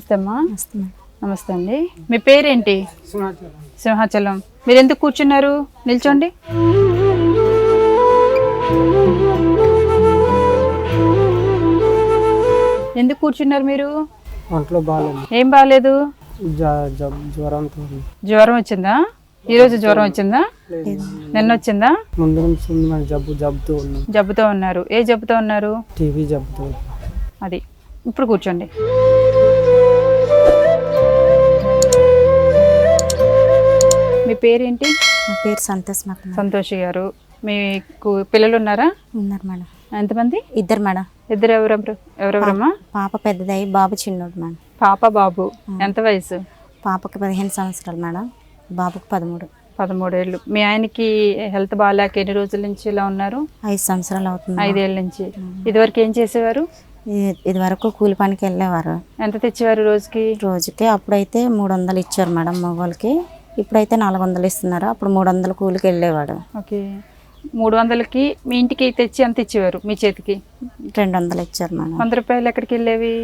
నమస్తే అమ్మా. నమస్తే అండి. మీ పేరేంటి? సింహాచలం. మీరు ఎందుకు కూర్చున్నారు? నిల్చోండి. ఎందుకు కూర్చున్నారు మీరు? ఒంట్లో బాగాలేదు. ఏం బాగాలేదు? జ్వరం వచ్చిందా? ఈరోజు జ్వరం వచ్చిందా? నిన్న వచ్చిందా? ముందు నుంచి జబ్బుతో ఉన్నారు. ఏ జబ్బుతో ఉన్నారు? టీవీ జబ్బుతో. అది ఇప్పుడు కూర్చోండి. మీ పేరేంటి? నా పేరు సంతోష్. సంతోష్ గారు. మీకు పిల్లలు ఉన్నారా? ఉన్నారు మేడం. ఎంతమంది? 2 మేడం. 2 ఎవరెవరమ్మా? పాప పెద్దదయ్యి, బాబు చిన్నోడు మేడం. పాప బాబు ఎంత వయసు? పాపకి 15 సంవత్సరాలు మేడం, బాబుకి 13 ఏళ్ళు. మీ ఆయనకి హెల్త్ బాగాలేక ఎన్ని రోజుల నుంచి ఇలా ఉన్నారు? 5 సంవత్సరాలు అవుతుంది. 5 ఏళ్ళ నుంచి. ఇదివరకు ఏం చేసేవారు? ఇది వరకు కూలి పనికి వెళ్ళేవారు. ఎంత తెచ్చేవారు రోజుకి? అప్పుడైతే 300 ఇచ్చారు మేడం మగవాళ్ళకి, ఇప్పుడైతే 400 ఇస్తున్నారు. అప్పుడు 300 కూలికి వెళ్ళేవాడు. ఓకే. 300కి మీ ఇంటికి తెచ్చి ఎంత ఇచ్చేవారు? మీ చేతికి 200 ఇచ్చారు మేడం. 100 రూపాయలు ఎక్కడికి వెళ్ళేవి?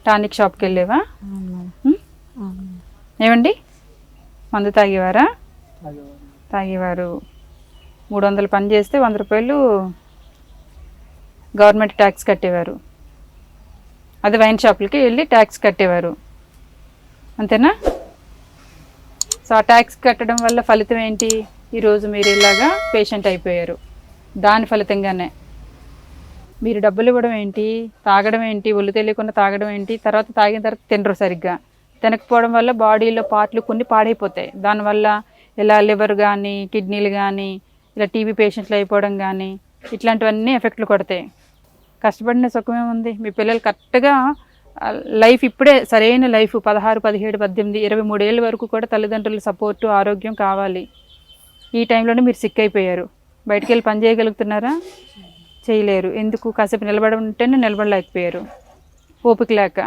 టానిక్ షాప్కి వెళ్ళేవా? ఏమండి, మందు తాగేవారా? తాగేవారు. 300 పని చేస్తే 100 రూపాయలు గవర్నమెంట్ ట్యాక్స్ కట్టేవారు. అది వైన్ షాపులకి వెళ్ళి ట్యాక్స్ కట్టేవారు, అంతేనా? సో ఆ ట్యాక్స్ కట్టడం వల్ల ఫలితం ఏంటి? ఈరోజు మీరు ఇలాగా పేషెంట్ అయిపోయారు. దాని ఫలితంగానే మీరు డబ్బులు ఇవ్వడం ఏంటి, తాగడం ఏంటి, ఒళ్ళు తెలియకుండా తాగడం ఏంటి, తర్వాత తాగిన తర్వాత తినరు సరిగ్గా. తినకపోవడం వల్ల బాడీలో పార్ట్లు కొన్ని పాడైపోతాయి. దానివల్ల ఇలా లివర్ కానీ, కిడ్నీలు కానీ, ఇలా టీబీ పేషెంట్లు అయిపోవడం కానీ, ఇట్లాంటివన్నీ ఎఫెక్ట్లు కొడతాయి. కష్టపడిన సుఖమే ఉంది. మీ పిల్లలు కరెక్ట్గా లైఫ్ ఇప్పుడే సరైన లైఫ్ 16, 17, 18, 23 ఏళ్ళ వరకు కూడా తల్లిదండ్రుల సపోర్టు, ఆరోగ్యం కావాలి. ఈ టైంలోనే మీరు సిక్ అయిపోయారు. బయటికి వెళ్ళి పని చేయగలుగుతున్నారా? చేయలేరు. ఎందుకు? కాసేపు నిలబడుంటేనే నిలబడలేకపోయారు, ఓపిక లేక.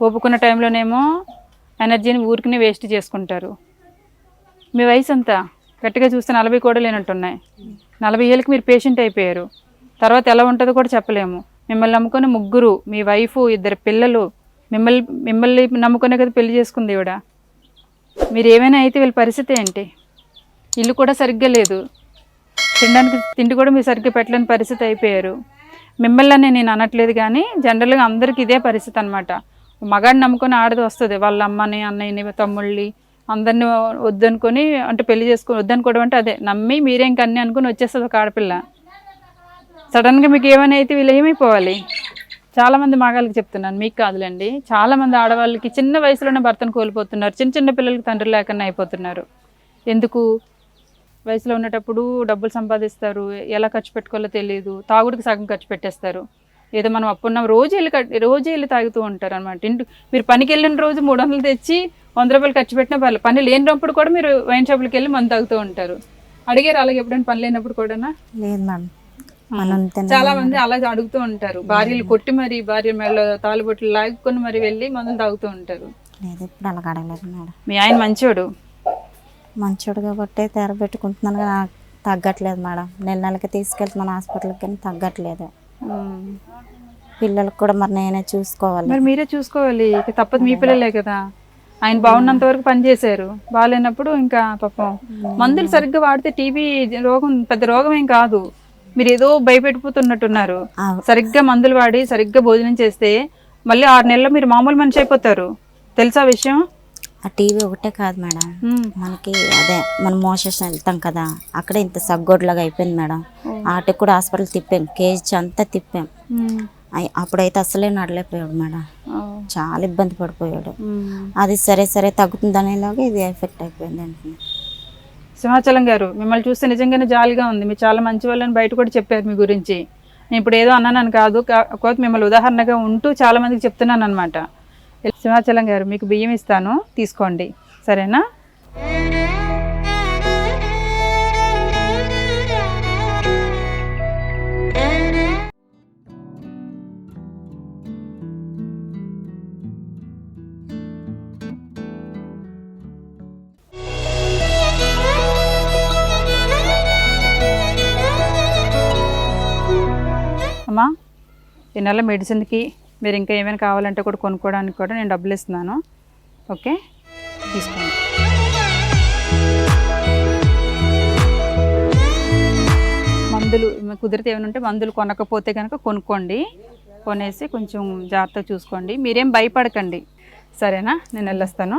ఓపుకున్న టైంలోనేమో ఎనర్జీని ఊరికినే వేస్ట్ చేసుకుంటారు. మీ వయసు అంతా గట్టిగా చూస్తే 40 కూడా లేనట్టున్నాయి. 40 ఏళ్ళకి మీరు పేషెంట్ అయిపోయారు. తర్వాత ఎలా ఉంటుందో కూడా చెప్పలేము. మిమ్మల్ని నమ్ముకుని 3, మీ వైఫ్, 2 పిల్లలు, మిమ్మల్ని నమ్ముకునే కదా పెళ్లి చేసుకుంది ఈవిడ. మీరు ఏమైనా అయితే వీళ్ళ పరిస్థితి ఏంటి? ఇల్లు కూడా సరిగ్గా లేదు, తినడానికి తిండి కూడా మీరు సరిగ్గా పెట్టలేని పరిస్థితి అయిపోయారు. మిమ్మల్ని నేను అనట్లేదు, కానీ జనరల్గా అందరికీ ఇదే పరిస్థితి అనమాట. మగాడిని నమ్ముకొని ఆడది వస్తుంది, వాళ్ళ అమ్మని, అన్నయ్యని, తమ్ముళ్ళని అందరినీ వద్దనుకొని, అంటే పెళ్లి చేసుకొని వద్దనుకోవడం అంటే అదే, నమ్మి మీరేం కన్నీ అనుకుని వచ్చేస్తుంది ఒక ఆడపిల్ల. సడన్గా మీకు ఏమైనా అయితే వీళ్ళు ఏమైపోవాలి? చాలామంది మగాళ్ళకి చెప్తున్నాను, మీకు కాదులేండి. చాలామంది ఆడవాళ్ళకి చిన్న వయసులోనే భర్తను కోల్పోతున్నారు. చిన్న పిల్లలకి తండ్రి లేకుండా అయిపోతున్నారు. ఎందుకు? వయసులో ఉన్నటప్పుడు డబ్బులు సంపాదిస్తారు, ఎలా ఖర్చు పెట్టుకోవాలో తెలియదు, తాగుడికి సగం ఖర్చు పెట్టేస్తారు. ఏదో మనం అప్పుడున్నాం రోజు వెళ్ళి తాగుతూ ఉంటారు అనమాట. మీరు పనికి వెళ్ళిన రోజు 300 తెచ్చి 100 రూపాయలు ఖర్చు పెట్టినా పర్లేదు. పని లేనప్పుడు కూడా మీరు వైన్ షాపులకి వెళ్ళి మందు తాగుతూ ఉంటారు. అడిగారు అలాగే ఎప్పుడైనా పని లేనప్పుడు కూడా? లేదు మేడం. చాలా మంది అలా అడుగుతూ ఉంటారు. భార్యలు కొట్టి మరి, భార్య మెడలో తాళుబొట్లు లాగుకొని మరి వెళ్ళి మందులు తాగుతూ ఉంటారు. లేదు, ఇప్పుడు అలా అడగలేదు మేడం. మీ ఆయన మంచోడు కాబట్టి తెర పెట్టుకుంటున్నాను, కానీ నాకు తగ్గట్లేదు మేడం. నెలకి తీసుకెళ్తున్నాను హాస్పిటల్కి, కానీ తగ్గట్లేదు. పిల్లలకు కూడా మరి నేనే చూసుకోవాలి. మరి మీరే చూసుకోవాలి, ఇక తప్పదు. మీ పిల్లలే కదా. ఆయన బాగున్నంత వరకు పనిచేశారు, బాగాలేనప్పుడు ఇంకా పాపం మందులు సరిగ్గా వాడితే టీబీ రోగం పెద్ద రోగం ఏం కాదు. మీరు ఏదో భయపెట్టిపోతున్నట్టున్నారు. సరిగ్గా మందులు వాడి సరిగ్గా భోజనం చేస్తే మళ్ళీ 6 నెలల్లో మీరు మామూలు మనిషి అయిపోతారు. తెలుసా విషయం? ఆ టీవీ ఒకటే కాదు మేడం, మనకి అదే మనం మోషన్ వెళ్తాం కదా, అక్కడ ఇంత సగ్గోడ్లాగా అయిపోయింది మేడం. ఆటకి కూడా హాస్పిటల్ తిప్పాం, కేజీ అంతా తిప్పాం. అప్పుడైతే అసలే నడలేకపోయాడు మేడం, చాలా ఇబ్బంది పడిపోయాడు. అది సరే తగ్గుతుంది అనేలాగా ఇది ఎఫెక్ట్ అయిపోయింది అంటున్నా. సింహాచలం గారు, మిమ్మల్ని చూస్తే నిజంగానే జాలిగా ఉంది. మీరు చాలా మంచి వాళ్ళని బయట కూడా చెప్పారు మీ గురించి. నేను ఇప్పుడు ఏదో అన్నానని కాదు, కాకపోతే మిమ్మల్ని ఉదాహరణగా ఉంటూ చాలా మందికి చెప్తున్నాను అనమాట. సింహాచలం గారు, మీకు బియ్యం ఇస్తాను, తీసుకోండి, సరేనా? అమ్మా, ఈ నెల మెడిసిన్కి మీరు ఇంకా ఏమైనా కావాలంటే కూడా కొనుక్కోవడానికి కూడా నేను డబ్బులు ఇస్తున్నాను. ఓకే, తీసుకోండి. మందులు కుదిరితే ఏమైనా ఉంటే మందులు కొనకపోతే కనుక కొనుక్కోండి. కొనేసి కొంచెం జాగ్రత్తగా చూసుకోండి. మీరేం భయపడకండి, సరేనా? నేను వెళ్ళొస్తాను.